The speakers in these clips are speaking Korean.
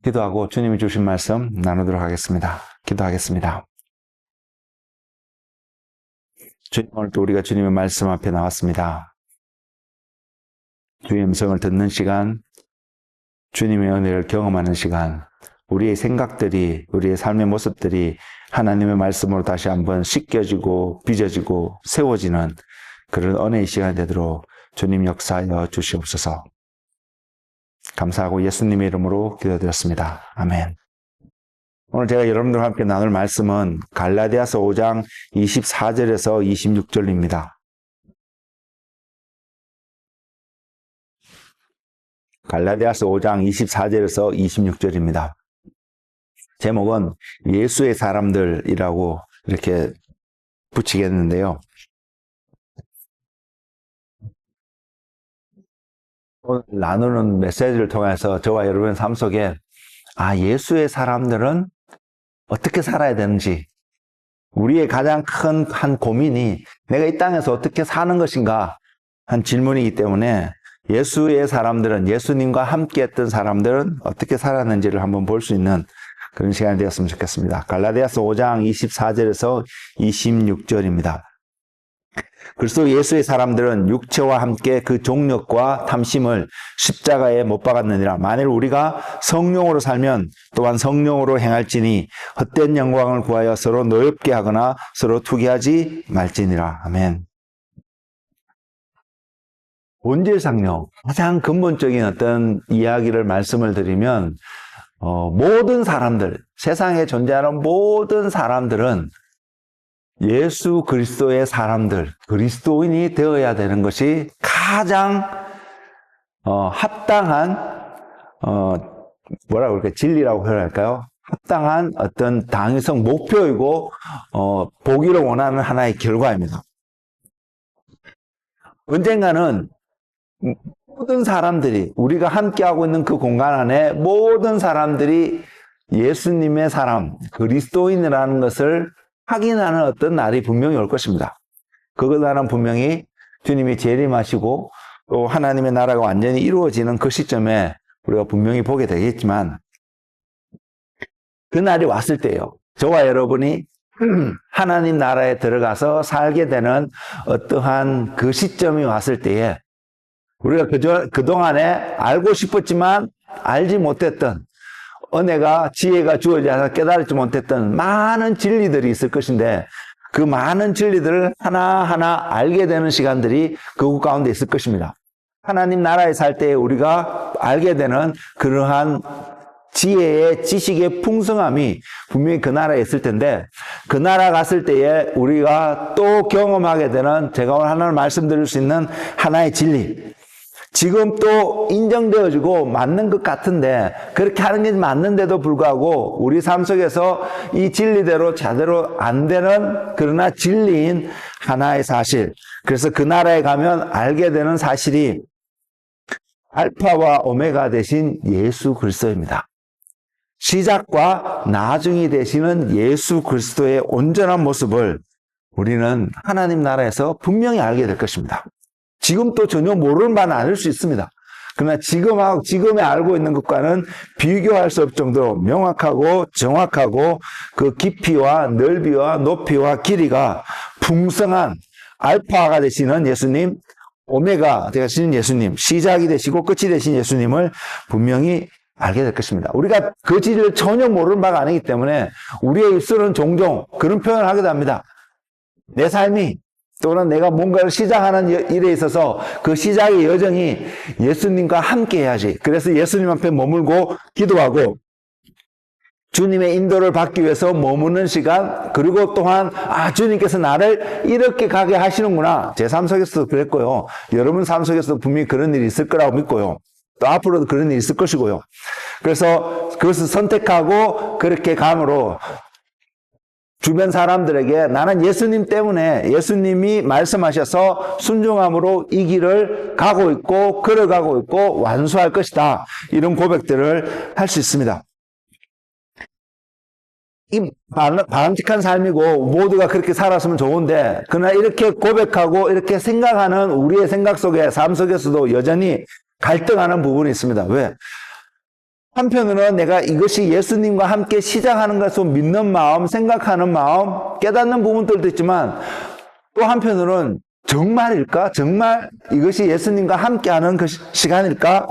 기도하고 주님이 주신 말씀 나누도록 하겠습니다. 기도하겠습니다. 주님, 오늘 또 우리가 주님의 말씀 앞에 나왔습니다. 주의 음성을 듣는 시간, 주님의 은혜를 경험하는 시간, 우리의 생각들이, 우리의 삶의 모습들이 하나님의 말씀으로 다시 한번 씻겨지고 빚어지고 세워지는 그런 은혜의 시간이 되도록 주님 역사하여 주시옵소서. 감사하고 예수님의 이름으로 기도드렸습니다. 아멘. 오늘 제가 여러분들과 함께 나눌 말씀은 갈라디아서 5장 24절에서 26절입니다. 갈라디아서 5장 24절에서 26절입니다. 제목은 예수의 사람들이라고 이렇게 붙이겠는데요. 오늘 나누는 메시지를 통해서 저와 여러분의 삶 속에 예수의 사람들은 어떻게 살아야 되는지, 우리의 가장 큰 한 고민이 내가 이 땅에서 어떻게 사는 것인가 한 질문이기 때문에 예수의 사람들은, 예수님과 함께 했던 사람들은 어떻게 살았는지를 한번 볼 수 있는 그런 시간이 되었으면 좋겠습니다. 갈라디아서 5장 24절에서 26절입니다. 그리스도 예수의 사람들은 육체와 함께 그 종력과 탐심을 십자가에 못 박았느니라. 만일 우리가 성령으로 살면 또한 성령으로 행할지니 헛된 영광을 구하여 서로 노엽게 하거나 서로 투기하지 말지니라. 아멘. 본질상요, 가장 근본적인 어떤 이야기를 말씀을 드리면 모든 사람들, 세상에 존재하는 모든 사람들은 예수 그리스도의 사람들, 그리스도인이 되어야 되는 것이 가장 합당한 뭐라고 그럴까요? 진리라고 표현할까요? 합당한 어떤 당위성 목표이고 보기를 원하는 하나의 결과입니다. 언젠가는 모든 사람들이, 우리가 함께하고 있는 그 공간 안에 모든 사람들이 예수님의 사람, 그리스도인이라는 것을 확인하는 어떤 날이 분명히 올 것입니다. 그날은 분명히 주님이 재림하시고 또 하나님의 나라가 완전히 이루어지는 그 시점에 우리가 분명히 보게 되겠지만, 그 날이 왔을 때요, 저와 여러분이 하나님 나라에 들어가서 살게 되는 어떠한 그 시점이 왔을 때에 우리가 그동안에 알고 싶었지만 알지 못했던, 은혜가, 지혜가 주어져서 깨달지 못했던 많은 진리들이 있을 것인데, 그 많은 진리들을 하나하나 알게 되는 시간들이 그 가운데 있을 것입니다. 하나님 나라에 살 때 우리가 알게 되는 그러한 지혜의, 지식의 풍성함이 분명히 그 나라에 있을 텐데, 그 나라 갔을 때에 우리가 또 경험하게 되는, 제가 오늘 하나를 말씀드릴 수 있는 하나의 진리, 지금 또 인정되어지고 맞는 것 같은데, 그렇게 하는 게 맞는데도 불구하고 우리 삶 속에서 이 진리대로 제대로 안 되는, 그러나 진리인 하나의 사실, 그래서 그 나라에 가면 알게 되는 사실이 알파와 오메가 되신 예수 그리스도입니다. 시작과 나중이 되시는 예수 그리스도의 온전한 모습을 우리는 하나님 나라에서 분명히 알게 될 것입니다. 지금 또 전혀 모르는 바는 아닐 수 있습니다. 그러나 지금에 알고 있는 것과는 비교할 수 없을 정도로 명확하고 정확하고 그 깊이와 넓이와 높이와 길이가 풍성한 알파가 되시는 예수님, 오메가 되시는 예수님, 시작이 되시고 끝이 되신 예수님을 분명히 알게 될 것입니다. 우리가 그 진리를 전혀 모르는 바가 아니기 때문에 우리의 입술은 종종 그런 표현을 하기도 합니다. 내 삶이, 또는 내가 뭔가를 시작하는 일에 있어서 그 시작의 여정이 예수님과 함께 해야지. 그래서 예수님 앞에 머물고 기도하고 주님의 인도를 받기 위해서 머무는 시간, 그리고 또한 주님께서 나를 이렇게 가게 하시는구나. 제 삶 속에서도 그랬고요, 여러분 삶 속에서도 분명히 그런 일이 있을 거라고 믿고요, 또 앞으로도 그런 일이 있을 것이고요. 그래서 그것을 선택하고 그렇게 감으로 주변 사람들에게 나는 예수님 때문에, 예수님이 말씀하셔서 순종함으로 이 길을 가고 있고 걸어가고 있고 완수할 것이다, 이런 고백들을 할 수 있습니다. 이 바람직한 삶이고 모두가 그렇게 살았으면 좋은데, 그러나 이렇게 고백하고 이렇게 생각하는 우리의 생각 속에, 삶 속에서도 여전히 갈등하는 부분이 있습니다. 왜? 한편으로는 내가 이것이 예수님과 함께 시작하는 것을 믿는 마음, 생각하는 마음, 깨닫는 부분들도 있지만 또 한편으로는 정말일까? 정말 이것이 예수님과 함께하는 그 시간일까?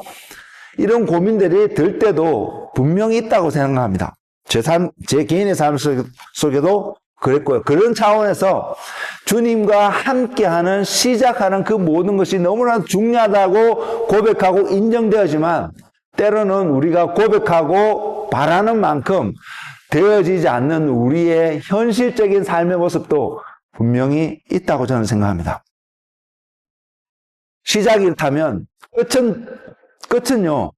이런 고민들이 들 때도 분명히 있다고 생각합니다. 제 개인의 삶 속에도 그랬고요. 그런 차원에서 주님과 함께하는, 시작하는 그 모든 것이 너무나 중요하다고 고백하고 인정되어지만 때로는 우리가 고백하고 바라는 만큼 되어지지 않는 우리의 현실적인 삶의 모습도 분명히 있다고 저는 생각합니다. 시작이 이렇다면 끝은요,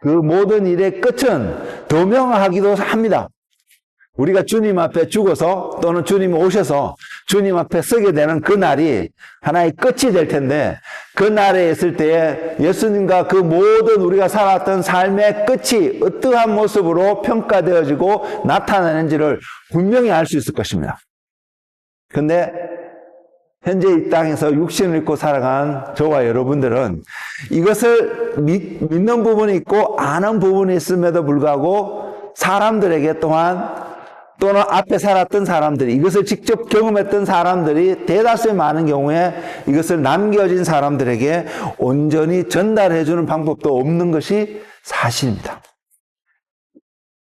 그 모든 일의 끝은 더 명확하기도 합니다. 우리가 주님 앞에 죽어서 또는 주님 오셔서 주님 앞에 서게 되는 그 날이 하나의 끝이 될 텐데 그 날에 있을 때에 예수님과 그 모든 우리가 살았던 삶의 끝이 어떠한 모습으로 평가되어지고 나타나는지를 분명히 알 수 있을 것입니다. 그런데 현재 이 땅에서 육신을 입고 살아간 저와 여러분들은 이것을 믿는 부분이 있고 아는 부분이 있음에도 불구하고 사람들에게 또는 앞에 살았던 사람들이, 이것을 직접 경험했던 사람들이 대다수의 많은 경우에 이것을 남겨진 사람들에게 온전히 전달해주는 방법도 없는 것이 사실입니다.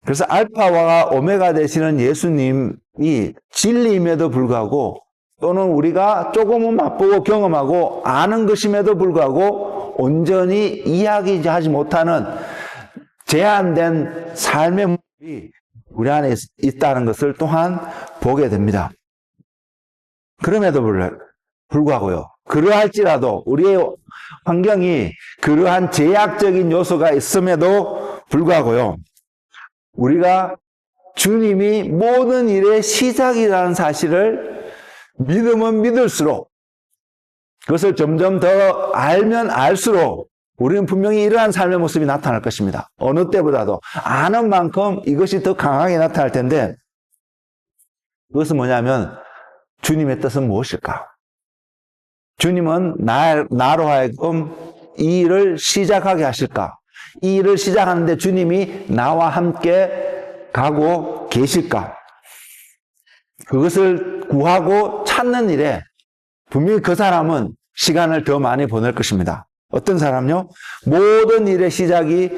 그래서 알파와 오메가 되시는 예수님이 진리임에도 불구하고 또는 우리가 조금은 맛보고 경험하고 아는 것임에도 불구하고 온전히 이야기하지 못하는 제한된 삶의 모습이 우리 안에 있다는 것을 또한 보게 됩니다. 그럼에도 불구하고요. 그러할지라도 우리의 환경이 그러한 제약적인 요소가 있음에도 불구하고요. 우리가 주님이 모든 일의 시작이라는 사실을 믿으면 믿을수록 그것을 점점 더 알면 알수록 우리는 분명히 이러한 삶의 모습이 나타날 것입니다. 어느 때보다도 아는 만큼 이것이 더 강하게 나타날 텐데 그것은 뭐냐면 주님의 뜻은 무엇일까? 주님은 나로 하여금 이 일을 시작하게 하실까? 이 일을 시작하는데 주님이 나와 함께 가고 계실까? 그것을 구하고 찾는 일에 분명히 그 사람은 시간을 더 많이 보낼 것입니다. 어떤 사람요? 모든 일의 시작이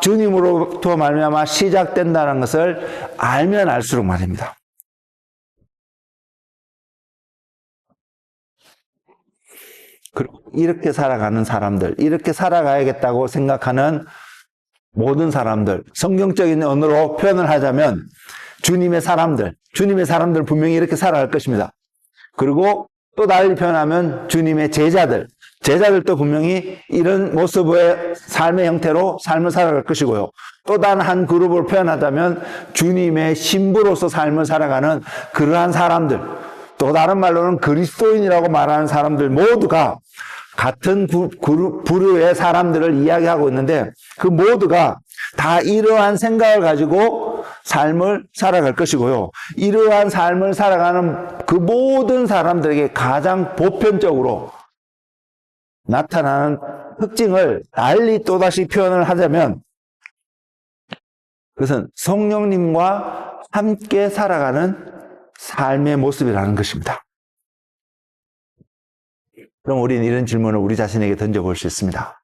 주님으로부터 말미암아 시작된다는 것을 알면 알수록 말입니다. 이렇게 살아가는 사람들, 이렇게 살아가야겠다고 생각하는 모든 사람들, 성경적인 언어로 표현을 하자면 주님의 사람들 분명히 이렇게 살아갈 것입니다. 그리고 또 달리 표현하면 주님의 제자들도 분명히 이런 모습의 삶의 형태로 삶을 살아갈 것이고요. 또 다른 한 그룹을 표현하자면 주님의 신부로서 삶을 살아가는 그러한 사람들, 또 다른 말로는 그리스도인이라고 말하는 사람들 모두가 같은 부류의 사람들을 이야기하고 있는데 그 모두가 다 이러한 생각을 가지고 삶을 살아갈 것이고요. 이러한 삶을 살아가는 그 모든 사람들에게 가장 보편적으로 나타나는 특징을 달리 또다시 표현을 하자면 그것은 성령님과 함께 살아가는 삶의 모습이라는 것입니다. 그럼 우리는 이런 질문을 우리 자신에게 던져볼 수 있습니다.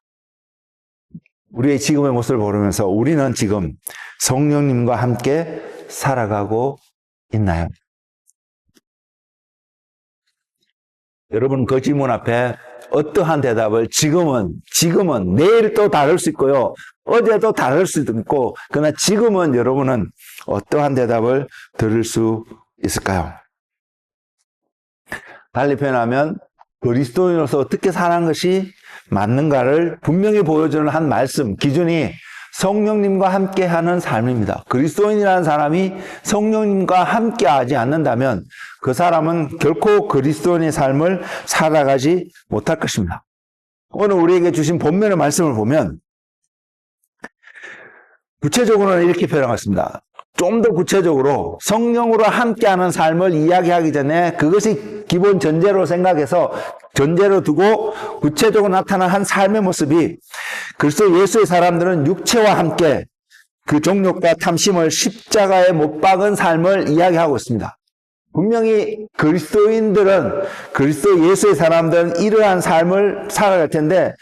우리의 지금의 모습을 보면서 우리는 지금 성령님과 함께 살아가고 있나요? 여러분 그 질문 앞에 어떠한 대답을 지금은 내일 또 다를 수 있고요. 어제도 다를 수도 있고 그러나 지금은 여러분은 어떠한 대답을 들을 수 있을까요? 달리 표현하면 그리스도인으로서 어떻게 사는 것이 맞는가를 분명히 보여주는 한 말씀, 기준이 성령님과 함께하는 삶입니다. 그리스도인이라는 사람이 성령님과 함께하지 않는다면 그 사람은 결코 그리스도인의 삶을 살아가지 못할 것입니다. 오늘 우리에게 주신 본문의 말씀을 보면 구체적으로는 이렇게 표현하고 있습니다. 좀 더 구체적으로 성령으로 함께하는 삶을 이야기하기 전에 그것이 기본 전제로 생각해서 전제로 두고 구체적으로 나타난 한 삶의 모습이 그리스도 예수의 사람들은 육체와 함께 그 정욕과 탐심을 십자가에 못 박은 삶을 이야기하고 있습니다. 분명히 그리스도인들은 그리스도 예수의 사람들은 이러한 삶을 살아갈 텐데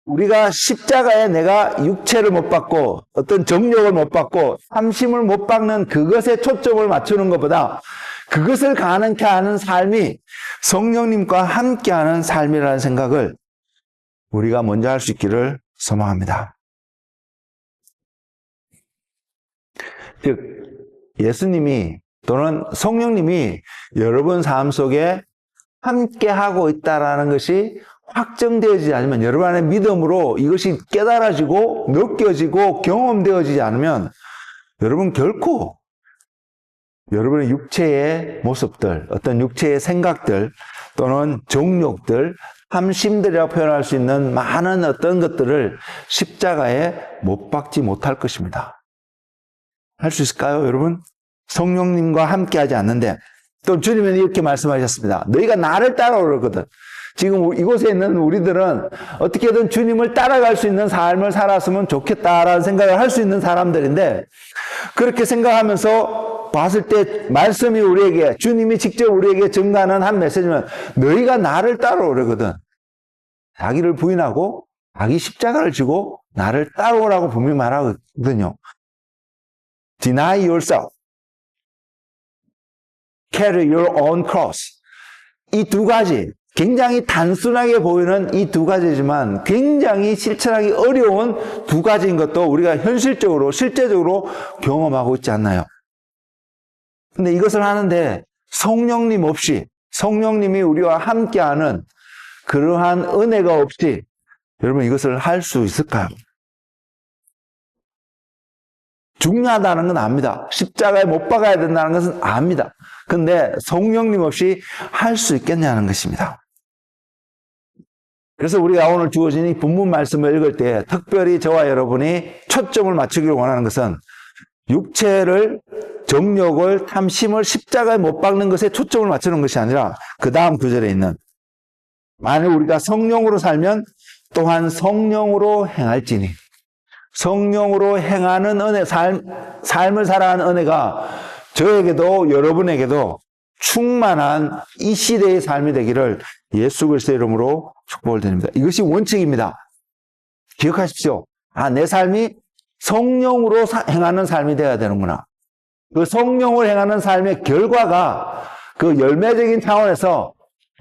우리가 십자가에 내가 육체를 못 박고 어떤 정욕을 못 박고 탐심을 못 박는 그것에 초점을 맞추는 것보다 그것을 가능케 하는 삶이 성령님과 함께하는 삶이라는 생각을 우리가 먼저 할 수 있기를 소망합니다. 즉 예수님이 또는 성령님이 여러분 삶 속에 함께하고 있다는 것이 확정되어지지 않으면 여러분 안의 믿음으로 이것이 깨달아지고 느껴지고 경험되어지지 않으면 여러분 결코 여러분의 육체의 모습들, 어떤 육체의 생각들 또는 정욕들, 탐심들이라고 표현할 수 있는 많은 어떤 것들을 십자가에 못 박지 못할 것입니다. 할 수 있을까요, 여러분? 성령님과 함께 하지 않는데 또 주님은 이렇게 말씀하셨습니다. 너희가 나를 따라오거든. 지금 이곳에 있는 우리들은 어떻게든 주님을 따라갈 수 있는 삶을 살았으면 좋겠다라는 생각을 할 수 있는 사람들인데 그렇게 생각하면서 봤을 때 말씀이 우리에게 주님이 직접 우리에게 증가하는 한 메시지는 너희가 나를 따라오려거든. 자기를 부인하고 자기 십자가를 지고 나를 따라오라고 분명히 말하거든요. Deny yourself. Carry your own cross. 이 두 가지 굉장히 단순하게 보이는 이 두 가지지만 굉장히 실천하기 어려운 두 가지인 것도 우리가 현실적으로 실제적으로 경험하고 있지 않나요? 근데 이것을 하는데 성령님 없이 성령님이 우리와 함께하는 그러한 은혜가 없이 여러분 이것을 할 수 있을까요? 중요하다는 건 압니다. 십자가에 못 박아야 된다는 것은 압니다. 근데 성령님 없이 할 수 있겠냐는 것입니다. 그래서 우리가 오늘 주어진 이 본문 말씀을 읽을 때 특별히 저와 여러분이 초점을 맞추기를 원하는 것은 육체를, 정욕을, 탐심을 십자가에 못 박는 것에 초점을 맞추는 것이 아니라 그 다음 구절에 있는 만일 우리가 성령으로 살면 또한 성령으로 행할지니 성령으로 행하는 은혜, 삶을 살아가는 은혜가 저에게도 여러분에게도 충만한 이 시대의 삶이 되기를 예수 그리스도의 이름으로 축복을 드립니다. 이것이 원칙입니다. 기억하십시오. 내 삶이 성령으로 행하는 삶이 되어야 되는구나. 그 성령을 행하는 삶의 결과가 그 열매적인 차원에서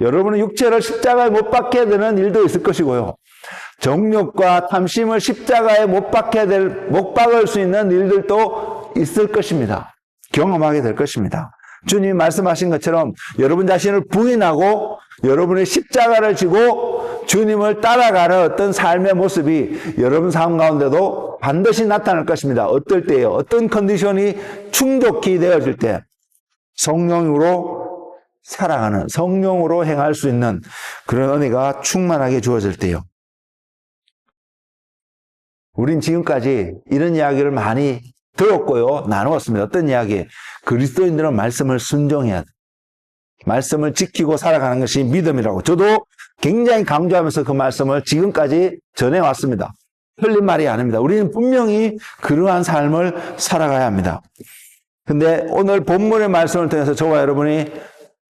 여러분의 육체를 십자가에 못 박게 되는 일도 있을 것이고요. 정욕과 탐심을 십자가에 못 박을 수 있는 일들도 있을 것입니다. 경험하게 될 것입니다. 주님이 말씀하신 것처럼 여러분 자신을 부인하고 여러분의 십자가를 지고 주님을 따라가는 어떤 삶의 모습이 여러분 삶 가운데도 반드시 나타날 것입니다. 어떨 때요? 어떤 컨디션이 충족이 되어질 때 성령으로 살아가는, 성령으로 행할 수 있는 그런 은혜가 충만하게 주어질 때요. 우린 지금까지 이런 이야기를 많이 들었고요. 나누었습니다. 어떤 이야기? 그리스도인들은 말씀을 순종해야 돼. 말씀을 지키고 살아가는 것이 믿음이라고. 저도 굉장히 강조하면서 그 말씀을 지금까지 전해왔습니다. 틀린 말이 아닙니다. 우리는 분명히 그러한 삶을 살아가야 합니다. 근데 오늘 본문의 말씀을 통해서 저와 여러분이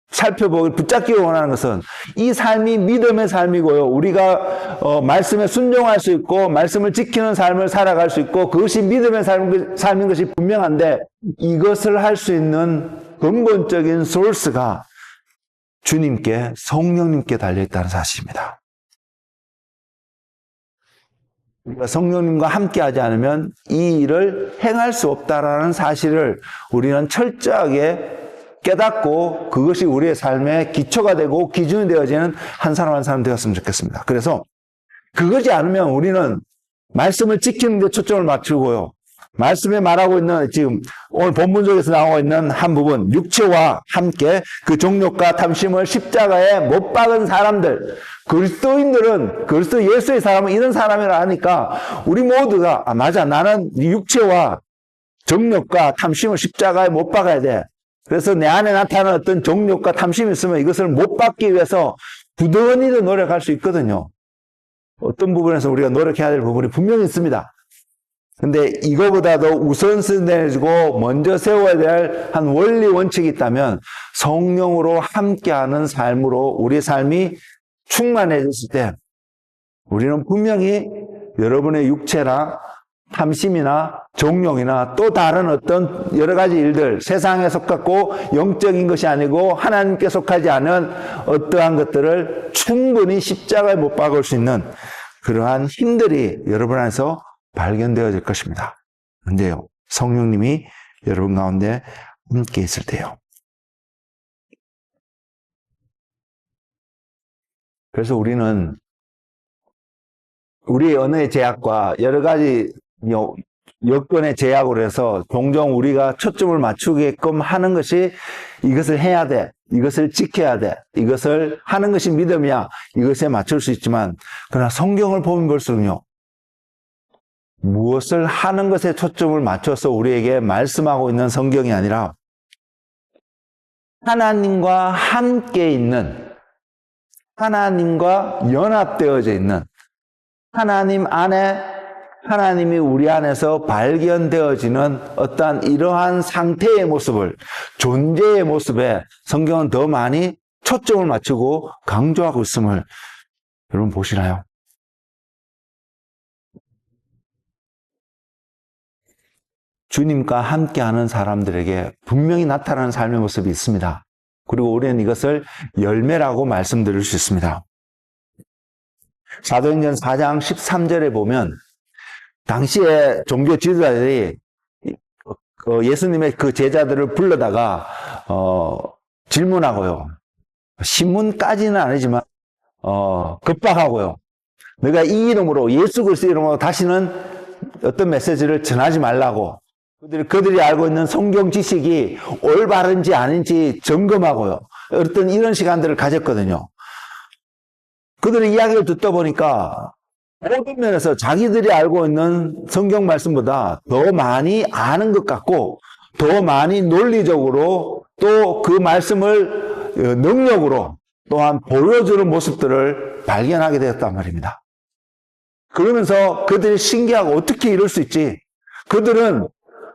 살펴보고 붙잡기 원하는 것은 이 삶이 믿음의 삶이고요. 우리가 말씀에 순종할 수 있고 말씀을 지키는 삶을 살아갈 수 있고 그것이 믿음의 삶인 것이 분명한데 이것을 할 수 있는 근본적인 소스가 주님께 성령님께 달려있다는 사실입니다. 우리가 성령님과 함께하지 않으면 이 일을 행할 수 없다라는 사실을 우리는 철저하게 깨닫고 그것이 우리의 삶의 기초가 되고 기준이 되어지는 한 사람 한 사람 되었으면 좋겠습니다. 그래서 그거지 않으면 우리는 말씀을 지키는 데 초점을 맞추고요. 말씀에 말하고 있는 지금 오늘 본문 속에서 나오고 있는 한 부분 육체와 함께 그 정욕과 탐심을 십자가에 못 박은 사람들 그리스도인들은 그리스도 예수의 사람은 이런 사람이라 하니까 우리 모두가 맞아 나는 육체와 정욕과 탐심을 십자가에 못 박아야 돼. 그래서 내 안에 나타나는 어떤 정욕과 탐심이 있으면 이것을 못 받기 위해서 부단히도 노력할 수 있거든요. 어떤 부분에서 우리가 노력해야 될 부분이 분명히 있습니다. 근데 이거보다도 우선순위해주고 먼저 세워야 될 한 원리 원칙이 있다면 성령으로 함께하는 삶으로 우리 삶이 충만해졌을 때 우리는 분명히 여러분의 육체나 탐심이나 정욕이나 또 다른 어떤 여러 가지 일들, 세상에 속하고 영적인 것이 아니고 하나님께 속하지 않은 어떠한 것들을 충분히 십자가에 못 박을 수 있는 그러한 힘들이 여러분 안에서 발견되어질 것입니다. 근데요, 성령님이 여러분 가운데 함께 있을 때요. 그래서 우리는 우리의 언어의 제약과 여러 가지 여건의 제약으로 해서 종종 우리가 초점을 맞추게끔 하는 것이 이것을 해야 돼, 이것을 지켜야 돼, 이것을 하는 것이 믿음이야, 이것에 맞출 수 있지만 그러나 성경을 보면 볼수록요, 무엇을 하는 것에 초점을 맞춰서 우리에게 말씀하고 있는 성경이 아니라 하나님과 함께 있는, 하나님과 연합되어져 있는, 하나님 안에 하나님이 우리 안에서 발견되어지는 어떠한 이러한 상태의 모습을, 존재의 모습에 성경은 더 많이 초점을 맞추고 강조하고 있음을 여러분 보시나요? 주님과 함께하는 사람들에게 분명히 나타나는 삶의 모습이 있습니다. 그리고 우리는 이것을 열매라고 말씀드릴 수 있습니다. 사도행전 4장 13절에 보면 당시에 종교 지도자들이 예수님의 그 제자들을 불러다가 질문하고요. 신문까지는 아니지만 급박하고요. 너가 이 이름으로, 예수 그리스도 이름으로 다시는 어떤 메시지를 전하지 말라고, 그들이 알고 있는 성경 지식이 올바른지 아닌지 점검하고요. 어떤 이런 시간들을 가졌거든요. 그들의 이야기를 듣다 보니까 모든 면에서 자기들이 알고 있는 성경 말씀보다 더 많이 아는 것 같고 더 많이 논리적으로 또 그 말씀을 능력으로 또한 보여주는 모습들을 발견하게 되었단 말입니다. 그러면서 그들이 신기하고 어떻게 이럴 수 있지? 그들은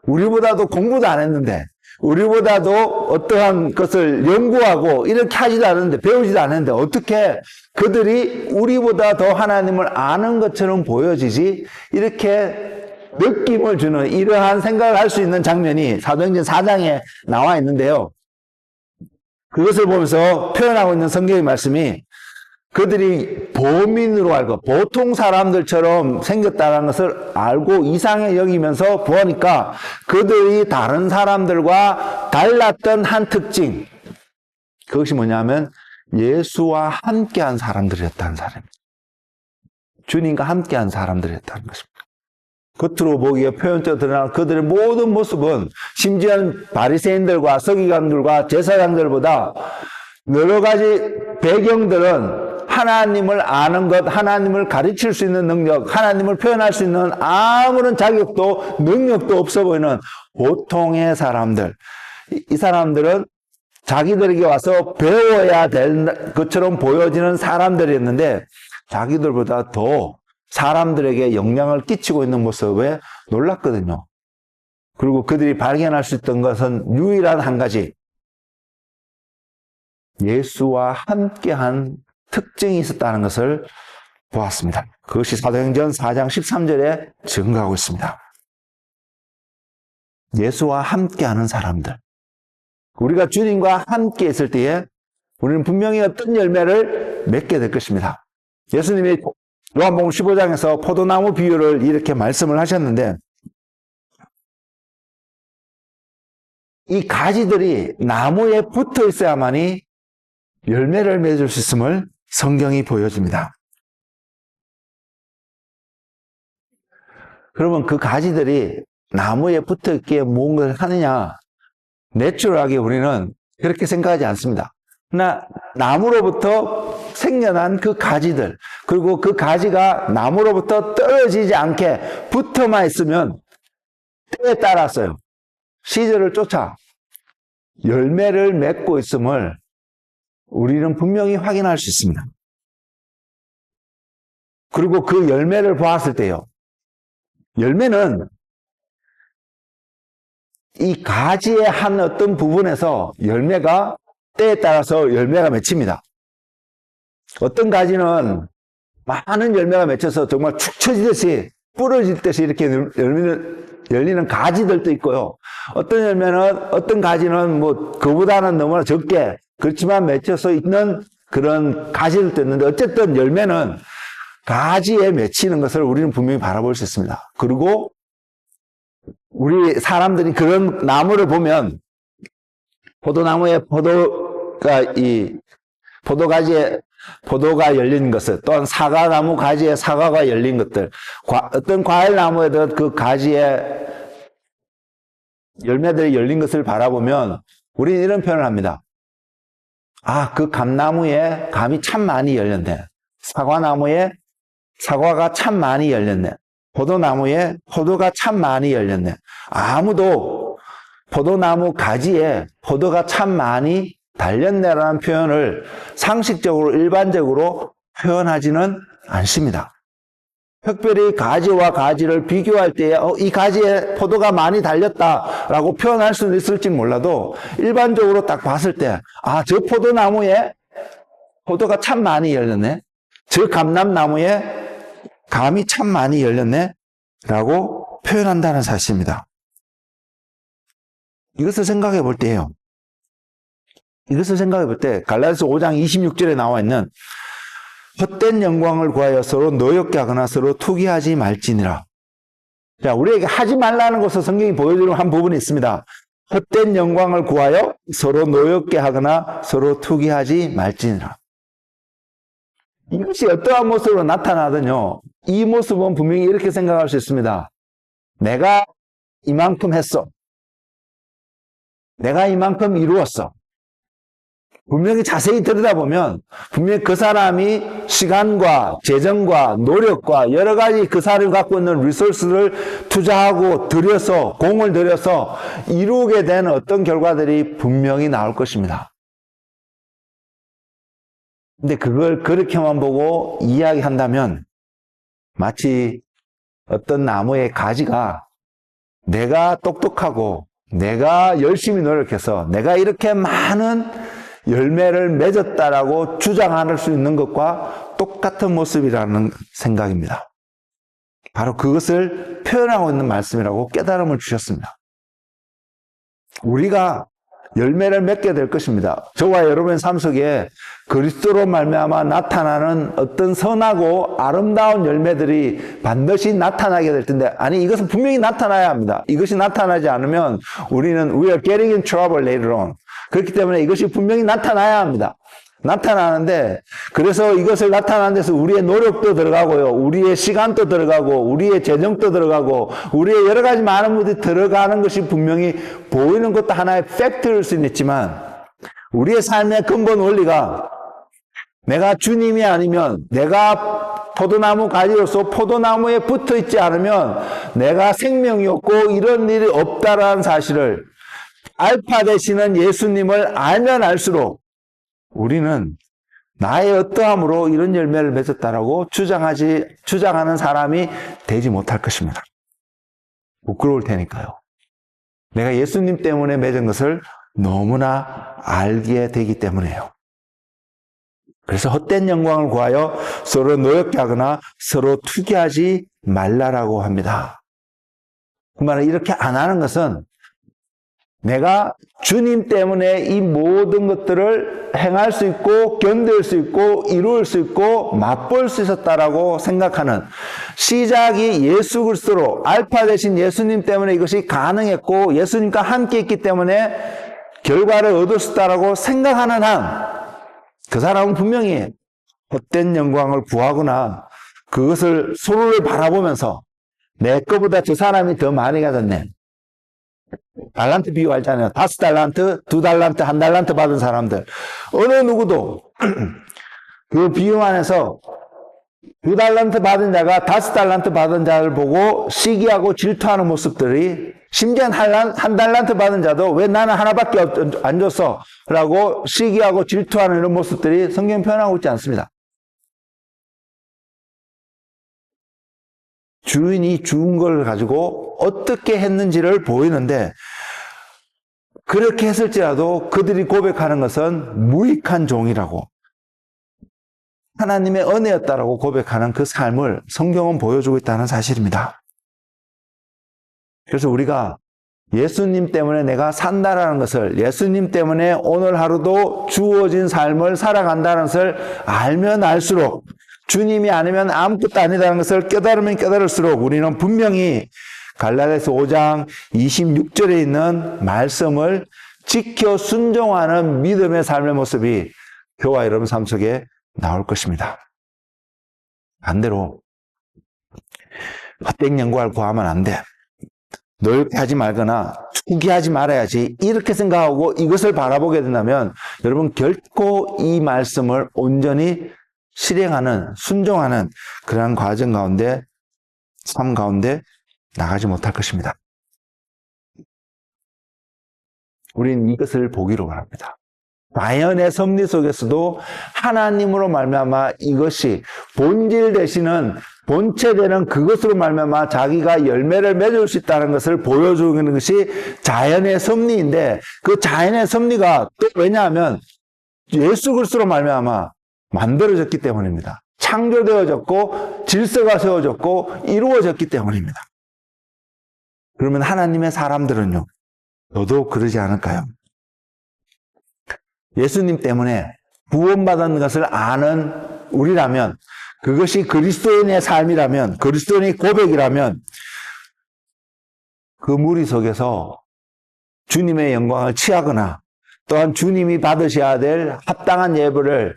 우리보다도 공부도 안 했는데, 우리보다도 어떠한 것을 연구하고 이렇게 하지도 않았는데, 배우지도 않았는데 어떻게 그들이 우리보다 더 하나님을 아는 것처럼 보여지지? 이렇게 느낌을 주는 이러한 생각을 할 수 있는 장면이 사도행전 4장에 나와 있는데요. 그것을 보면서 표현하고 있는 성경의 말씀이 그들이 범인으로 알고 보통 사람들처럼 생겼다는 것을 알고 이상하게 여기면서 보니까 그들이 다른 사람들과 달랐던 한 특징, 그것이 뭐냐면 예수와 함께한 사람들이었다는 사람입니다. 주님과 함께한 사람들이었다는 것입니다. 겉으로 보기에 표현적으로 드러나는 그들의 모든 모습은 심지어 바리새인들과 서기관들과 제사장들보다 여러 가지 배경들은 하나님을 아는 것, 하나님을 가르칠 수 있는 능력, 하나님을 표현할 수 있는 아무런 자격도 능력도 없어 보이는 보통의 사람들. 이 사람들은 자기들에게 와서 배워야 될 것처럼 보여지는 사람들이었는데 자기들보다 더 사람들에게 영향을 끼치고 있는 모습에 놀랐거든요. 그리고 그들이 발견할 수 있던 것은 유일한 한 가지, 예수와 함께한 특징이 있었다는 것을 보았습니다. 그것이 사도행전 4장 13절에 증거하고 있습니다. 예수와 함께하는 사람들. 우리가 주님과 함께 있을 때에 우리는 분명히 어떤 열매를 맺게 될 것입니다. 예수님이 요한복음 15장에서 포도나무 비유를 이렇게 말씀을 하셨는데 이 가지들이 나무에 붙어 있어야만이 열매를 맺을 수 있음을 성경이 보여줍니다. 그러면 그 가지들이 나무에 붙어 있기에 무엇을 하느냐? 내추럴하게 우리는 그렇게 생각하지 않습니다. 그러나 나무로부터 생겨난 그 가지들, 그리고 그 가지가 나무로부터 떨어지지 않게 붙어만 있으면 때에 따라서요. 시절을 쫓아 열매를 맺고 있음을 우리는 분명히 확인할 수 있습니다. 그리고 그 열매를 보았을 때요. 열매는 이 가지의 한 어떤 부분에서 열매가 때에 따라서 열매가 맺힙니다. 어떤 가지는 많은 열매가 맺혀서 정말 축 처지듯이 부러지듯이 이렇게 열리는 가지들도 있고요. 어떤 열매는 어떤 가지는 뭐 그보다는 너무나 적게 그렇지만 맺혀서 있는 그런 가지들도 있는데 어쨌든 열매는 가지에 맺히는 것을 우리는 분명히 바라볼 수 있습니다. 그리고 우리 사람들이 그런 나무를 보면 포도나무에 포도가 열린 것을 또한 사과나무 가지에 사과가 열린 것들 어떤 과일나무에도 그 가지에 열매들이 열린 것을 바라보면 우리는 이런 표현을 합니다. 아, 그 감나무에 감이 참 많이 열렸네. 사과나무에 사과가 참 많이 열렸네. 포도나무에 포도가 참 많이 열렸네. 아무도 포도나무 가지에 포도가 참 많이 달렸네라는 표현을 상식적으로 일반적으로 표현하지는 않습니다. 특별히 가지와 가지를 비교할 때에 이 가지에 포도가 많이 달렸다라고 표현할 수는 있을지 몰라도 일반적으로 딱 봤을 때 저 포도나무에 포도가 참 많이 열렸네. 저 감람나무에 감이 참 많이 열렸네 라고 표현한다는 사실입니다. 이것을 생각해 볼 때요. 갈라디아서 5장 26절에 나와 있는 헛된 영광을 구하여 서로 노엽게 하거나 서로 투기하지 말지니라. 자, 우리에게 하지 말라는 것을 성경이 보여주는 한 부분이 있습니다. 헛된 영광을 구하여 서로 노엽게 하거나 서로 투기하지 말지니라. 이것이 어떠한 모습으로 나타나더뇨. 이 모습은 분명히 이렇게 생각할 수 있습니다. 내가 이만큼 했어. 내가 이만큼 이루었어. 분명히 자세히 들여다보면 분명히 그 사람이 시간과 재정과 노력과 여러 가지 그 사람이 갖고 있는 리소스를 투자하고 들여서 공을 들여서 이루게 된 어떤 결과들이 분명히 나올 것입니다. 근데 그걸 그렇게만 보고 이야기한다면 마치 어떤 나무의 가지가 내가 똑똑하고 내가 열심히 노력해서 내가 이렇게 많은 열매를 맺었다라고 주장할 수 있는 것과 똑같은 모습이라는 생각입니다. 바로 그것을 표현하고 있는 말씀이라고 깨달음을 주셨습니다. 우리가 열매를 맺게 될 것입니다. 저와 여러분의 삶 속에 그리스도로 말미암아 나타나는 어떤 선하고 아름다운 열매들이 반드시 나타나게 될 텐데, 아니 이것은 분명히 나타나야 합니다. 이것이 나타나지 않으면 우리는 we are getting in trouble later on. 그렇기 때문에 이것이 분명히 나타나야 합니다. 나타나는데, 그래서 이것을 나타나는 데서 우리의 노력도 들어가고요, 우리의 시간도 들어가고, 우리의 재정도 들어가고, 우리의 여러 가지 많은 것들이 들어가는 것이 분명히 보이는 것도 하나의 팩트일 수는 있지만, 우리의 삶의 근본 원리가 내가 주님이 아니면, 내가 포도나무 가지로서 포도나무에 붙어 있지 않으면 내가 생명이 없고 이런 일이 없다라는 사실을, 알파 되시는 예수님을 알면 알수록 우리는 나의 어떠함으로 이런 열매를 맺었다라고 주장하는 사람이 되지 못할 것입니다. 부끄러울 테니까요. 내가 예수님 때문에 맺은 것을 너무나 알게 되기 때문에요. 그래서 헛된 영광을 구하여 서로 노엽게 하거나 서로 투기하지 말라라고 합니다. 그 말은 이렇게 안 하는 것은 내가 주님 때문에 이 모든 것들을 행할 수 있고 견딜 수 있고 이룰 수 있고 맛볼 수 있었다라고 생각하는, 시작이 예수 그리스도로 알파 되신 예수님 때문에 이것이 가능했고 예수님과 함께 있기 때문에 결과를 얻을 수 있다라고 생각하는 한, 그 사람은 분명히 헛된 영광을 구하거나 그것을 서로를 바라보면서 내 거보다 저 사람이 더 많이 가졌네. 달란트 비유 알잖아요. 5달란트, 2달란트, 1달란트 받은 사람들. 어느 누구도 그 비유 안에서 2달란트 받은 자가 5달란트 받은 자를 보고 시기하고 질투하는 모습들이 심지어 한 달란트 받은 자도 왜 나는 하나밖에 안 줬어? 라고 시기하고 질투하는 이런 모습들이 성경 표현하고 있지 않습니다. 주인이 준 걸 가지고 어떻게 했는지를 보이는데 그렇게 했을지라도 그들이 고백하는 것은 무익한 종이라고 하나님의 은혜였다라고 고백하는 그 삶을 성경은 보여주고 있다는 사실입니다. 그래서 우리가 예수님 때문에 내가 산다라는 것을, 예수님 때문에 오늘 하루도 주어진 삶을 살아간다는 것을 알면 알수록, 주님이 아니면 아무것도 아니다는 것을 깨달으면 깨달을수록 우리는 분명히 갈라디아서 5장 26절에 있는 말씀을 지켜 순종하는 믿음의 삶의 모습이 저와 여러분 삶 속에 나올 것입니다. 반대로 헛된 연구를 구하면 안 돼. 노력하지 하지 말거나 투기하지 말아야지 이렇게 생각하고 이것을 바라보게 된다면 여러분 결코 이 말씀을 온전히 실행하는, 순종하는 그러한 과정 가운데, 삶 가운데 나가지 못할 것입니다. 우리는 이것을 보기로 바랍니다. 자연의 섭리 속에서도 하나님으로 말미암아 이것이 본질 되시는 본체되는 그것으로 말미암아 자기가 열매를 맺을 수 있다는 것을 보여주는 것이 자연의 섭리인데 그 자연의 섭리가 또 왜냐하면 예수 그리스도로 말미암아 만들어졌기 때문입니다. 창조되어졌고 질서가 세워졌고 이루어졌기 때문입니다. 그러면 하나님의 사람들은요, 너도 그러지 않을까요? 예수님 때문에 구원받은 것을 아는 우리라면, 그것이 그리스도인의 삶이라면, 그리스도인의 고백이라면 그 무리 속에서 주님의 영광을 취하거나 또한 주님이 받으셔야 될 합당한 예배를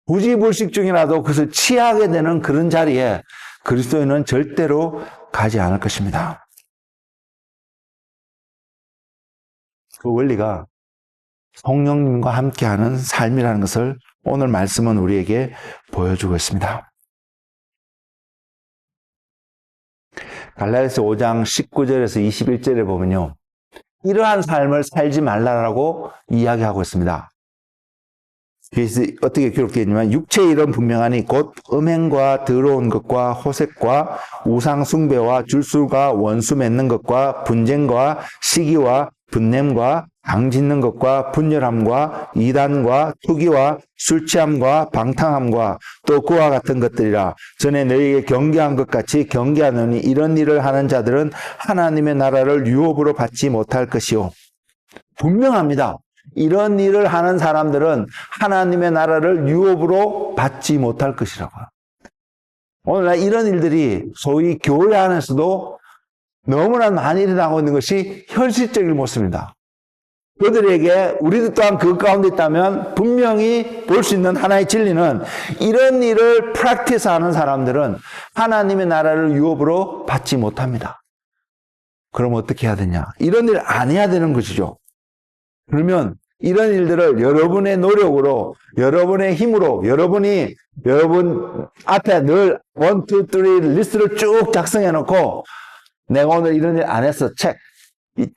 부지불식 중이라도 그것을 취하게 되는 그런 자리에 그리스도인은 절대로 가지 않을 것입니다. 그 원리가 성령님과 함께하는 삶이라는 것을 오늘 말씀은 우리에게 보여주고 있습니다. 갈라디아서 5장 19절에서 21절에 보면요, 이러한 삶을 살지 말라라고 이야기하고 있습니다. 그래서 어떻게 기록되어 있냐면 육체의 일은 분명하니 곧 음행과 더러운 것과 호색과 우상 숭배와 줄수가 원수 맺는 것과 분쟁과 시기와 분냄과 당 짓는 것과 분열함과 이단과 투기와 술 취함과 방탕함과 또 그와 같은 것들이라. 전에 너희에게 경계한 것 같이 경계하노니 이런 일을 하는 자들은 하나님의 나라를 유업으로 받지 못할 것이요. 분명합니다. 이런 일을 하는 사람들은 하나님의 나라를 유업으로 받지 못할 것이라고요. 오늘날 이런 일들이 소위 교회 안에서도 너무나 많이 일어나고 있는 것이 현실적인 모습입니다. 그들에게 우리도 또한 그 가운데 있다면 분명히 볼 수 있는 하나의 진리는 이런 일을 프랙티스하는 사람들은 하나님의 나라를 유업으로 받지 못합니다. 그럼 어떻게 해야 되냐? 이런 일 안 해야 되는 것이죠. 그러면 이런 일들을 여러분의 노력으로, 여러분의 힘으로, 여러분 앞에 늘 1, 2, 3 리스트를 쭉 작성해 놓고 내가 오늘 이런 일 안 했어, 책.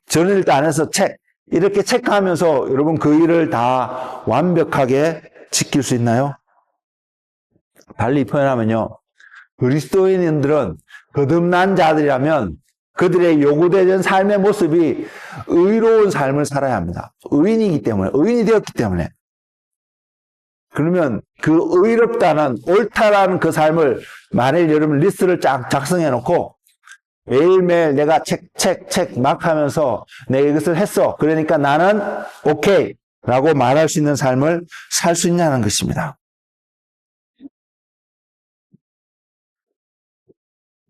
저런 일도 안 했어, 책. 이렇게 체크하면서 여러분 그 일을 다 완벽하게 지킬 수 있나요? 달리 표현하면요, 그리스도인들은 거듭난 자들이라면 그들의 요구되는 삶의 모습이 의로운 삶을 살아야 합니다. 의인이기 때문에, 의인이 되었기 때문에. 그러면 그 의롭다는, 옳다라는 그 삶을 만일 여러분 리스트를 쫙 작성해 놓고 매일매일 내가 책 막 하면서 내가 이것을 했어. 그러니까 나는 오케이 라고 말할 수 있는 삶을 살 수 있냐는 것입니다.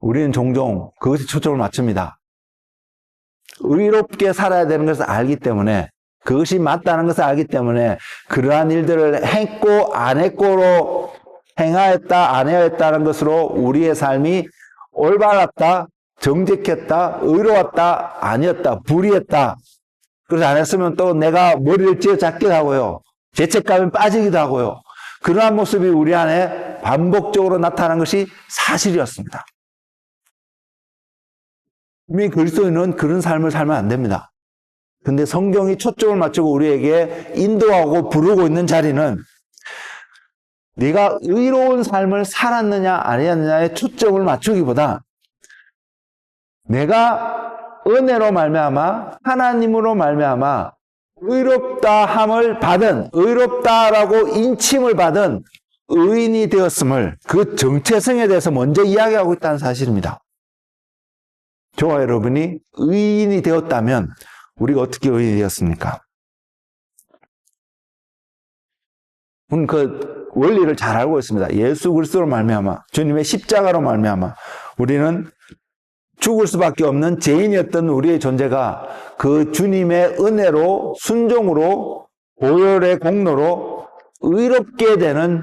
우리는 종종 그것에 초점을 맞춥니다. 의롭게 살아야 되는 것을 알기 때문에, 그것이 맞다는 것을 알기 때문에 그러한 일들을 했고 안 했고로 행하였다 안 하였다는 것으로 우리의 삶이 올바랐다, 정직했다, 의로웠다, 아니었다, 불의했다. 그래서 안 했으면 또 내가 머리를 쥐어잡기도 하고요. 죄책감에 빠지기도 하고요. 그러한 모습이 우리 안에 반복적으로 나타난 것이 사실이었습니다. 이미 그리스도인은 그런 삶을 살면 안 됩니다. 근데 성경이 초점을 맞추고 우리에게 인도하고 부르고 있는 자리는 네가 의로운 삶을 살았느냐 아니었느냐에 초점을 맞추기보다 내가 은혜로 말미암아 하나님으로 말미암아 의롭다함을 받은, 의롭다라고 인침을 받은 의인이 되었음을, 그 정체성에 대해서 먼저 이야기하고 있다는 사실입니다. 저와 여러분이 의인이 되었다면 우리가 어떻게 의인이 되었습니까? 우리는 그 원리를 잘 알고 있습니다. 예수 그리스도로 말미암아, 주님의 십자가로 말미암아 우리는 죽을 수밖에 없는 죄인이었던 우리의 존재가 그 주님의 은혜로, 순종으로, 보혈의 공로로 의롭게 되는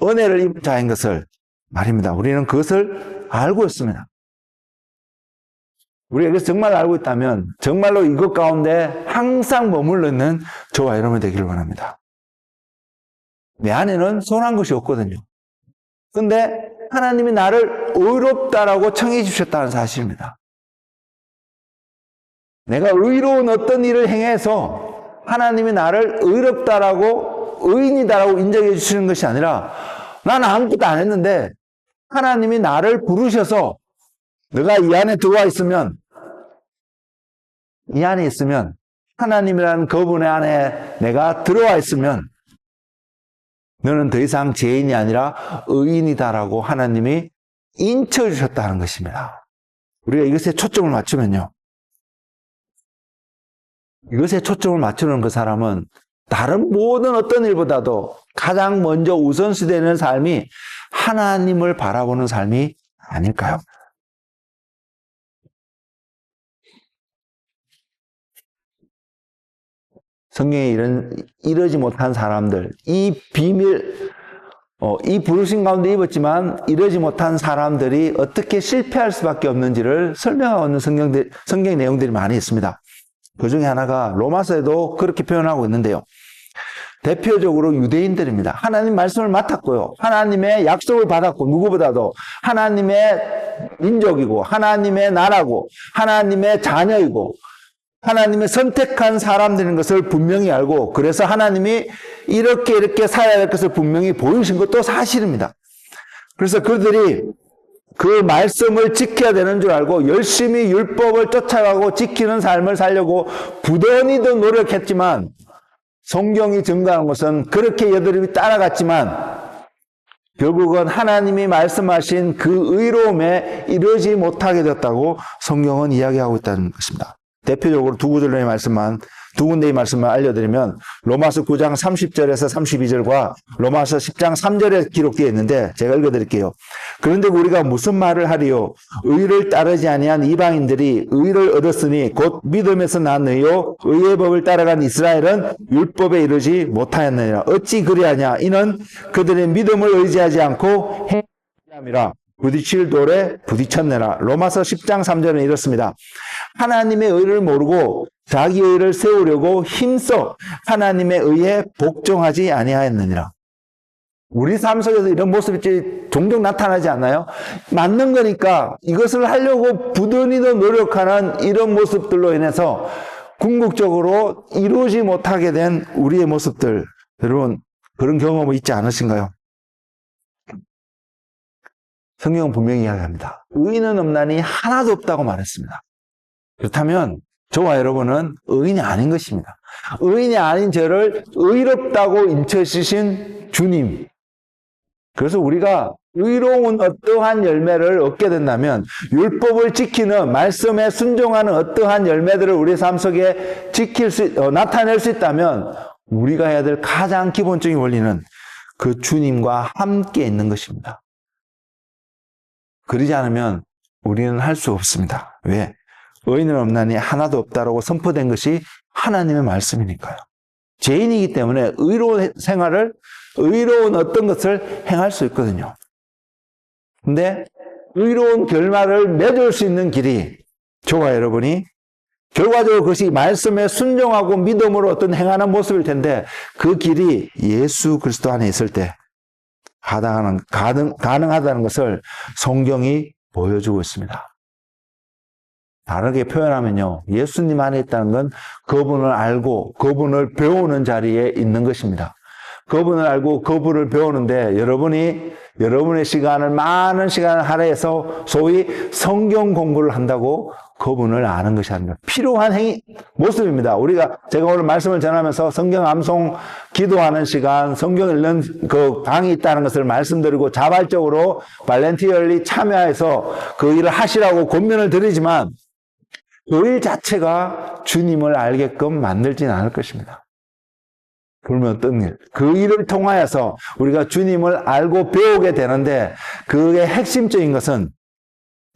은혜를 입은 자인 것을 말입니다. 우리는 그것을 알고 있습니다. 우리가 이것을 정말 알고 있다면 정말로 이것 가운데 항상 머물러 있는 저와 여러분이 되기를 원합니다. 내 안에는 선한 것이 없거든요. 근데 하나님이 나를 의롭다라고 청해 주셨다는 사실입니다. 내가 의로운 어떤 일을 행해서 하나님이 나를 의롭다라고, 의인이다라고 인정해 주시는 것이 아니라 나는 아무것도 안 했는데 하나님이 나를 부르셔서 내가 이 안에 들어와 있으면, 이 안에 있으면, 하나님이라는 그분의 안에 내가 들어와 있으면 너는 더 이상 죄인이 아니라 의인이다라고 하나님이 인쳐주셨다는 것입니다. 우리가 이것에 초점을 맞추면요, 이것에 초점을 맞추는 그 사람은 다른 모든 어떤 일보다도 가장 먼저 우선시되는 삶이 하나님을 바라보는 삶이 아닐까요? 성경에 이러지 못한 사람들, 이 비밀, 이 부르심 가운데 입었지만 이러지 못한 사람들이 어떻게 실패할 수밖에 없는지를 설명하고 있는 성경 내용들이 많이 있습니다. 그 중에 하나가 로마서에도 그렇게 표현하고 있는데요. 대표적으로 유대인들입니다. 하나님 말씀을 맡았고요. 하나님의 약속을 받았고, 누구보다도 하나님의 민족이고, 하나님의 나라고, 하나님의 자녀이고, 하나님의 선택한 사람들인 것을 분명히 알고, 그래서 하나님이 이렇게 살아야 할 것을 분명히 보이신 것도 사실입니다. 그래서 그들이 그 말씀을 지켜야 되는 줄 알고 열심히 율법을 쫓아가고 지키는 삶을 살려고 부단히도 노력했지만, 성경이 증거하는 것은 그렇게 여드름이 따라갔지만 결국은 하나님이 말씀하신 그 의로움에 이르지 못하게 되었다고 성경은 이야기하고 있다는 것입니다. 대표적으로 두 군데의 말씀만 알려드리면 로마서 9장 30절에서 32절과 로마서 10장 3절에 기록되어 있는데 제가 읽어드릴게요. 그런데 우리가 무슨 말을 하리요? 의를 따르지 아니한 이방인들이 의를 얻었으니 곧 믿음에서 난 의요 의의 법을 따라간 이스라엘은 율법에 이르지 못하였느니라. 어찌 그리하냐? 이는 그들의 믿음을 의지하지 않고 행함이라. 부딪힐 돌에 부딪혔느라. 로마서 10장 3절은 이렇습니다. 하나님의 의를 모르고 자기 의를 세우려고 힘써 하나님의 의에 복종하지 아니하였느니라. 우리 삶 속에서 이런 모습이 종종 나타나지 않나요? 맞는 거니까 이것을 하려고 부단히도 노력하는 이런 모습들로 인해서 궁극적으로 이루지 못하게 된 우리의 모습들, 여러분 그런 경험은 있지 않으신가요? 성경은 분명히 이야기합니다. 의인은 없나니 하나도 없다고 말했습니다. 그렇다면 저와 여러분은 의인이 아닌 것입니다. 의인이 아닌 저를 의롭다고 인쳐주신 주님. 그래서 우리가 의로운 어떠한 열매를 얻게 된다면 율법을 지키는, 말씀에 순종하는 어떠한 열매들을 우리 삶 속에 나타낼 수 있다면 우리가 해야 될 가장 기본적인 원리는 그 주님과 함께 있는 것입니다. 그러지 않으면 우리는 할 수 없습니다. 왜? 의인은 없나니 하나도 없다라고 선포된 것이 하나님의 말씀이니까요. 죄인이기 때문에 의로운 어떤 것을 행할 수 있거든요. 근데 의로운 결말을 맺을 수 있는 길이 저와 여러분이 결과적으로 그것이 말씀에 순종하고 믿음으로 어떤 행하는 모습일 텐데 그 길이 예수 그리스도 안에 있을 때 가능하다는 것을 성경이 보여주고 있습니다. 다르게 표현하면요. 예수님 안에 있다는 건 그분을 알고 그분을 배우는 자리에 있는 것입니다. 그분을 알고 그분을 배우는데 여러분의 시간을 많은 시간을 할애해서 소위 성경 공부를 한다고 그분을 아는 것이 아닙니다. 필요한 모습입니다. 제가 오늘 말씀을 전하면서 성경 암송 기도하는 시간, 성경 읽는 그 방이 있다는 것을 말씀드리고 자발적으로 발렌티얼리 참여해서 그 일을 하시라고 권면을 드리지만 그 일 자체가 주님을 알게끔 만들지는 않을 것입니다. 그러면 어떤 일? 그 일을 통하여서 우리가 주님을 알고 배우게 되는데 그의 핵심적인 것은